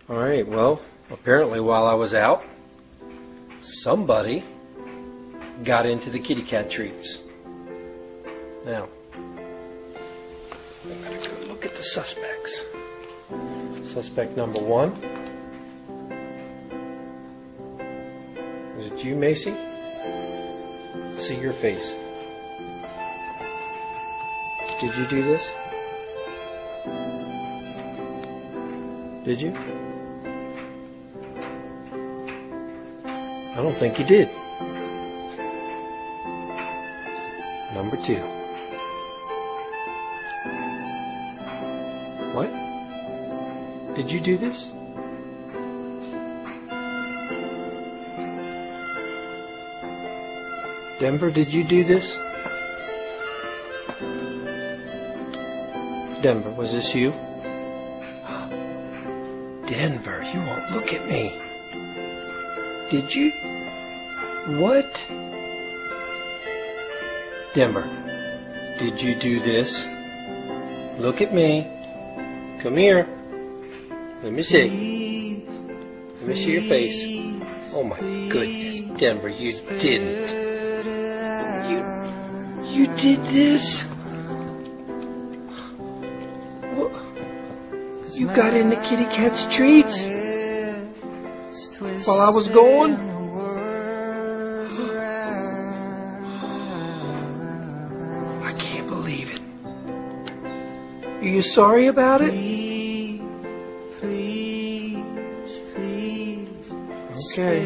Alright, well, apparently while I was out, somebody got into the kitty cat treats. Now, I'm going to go look at the suspects. Suspect number 1. Is it you, Macy? See your face. Did you do this? Did you? I don't think you did. Number 2. What? Did you do this? Denver, did you do this? Denver, was this you? Denver, you won't look at me. Did you? What? Denver, did you do this? Look at me. Come here. Let me see. Let me see your face. Oh my goodness, Denver, you didn't. You did this? What? You got into kitty cat's treats while I was gone? I can't believe it. Are you sorry about it? Okay.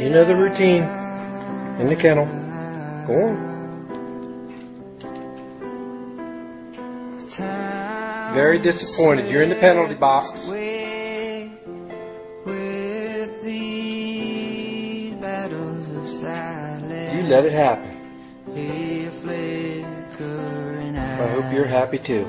You know the routine. In the kennel. Go on. Very disappointed. You're in the penalty box. You let it happen. I hope you're happy too.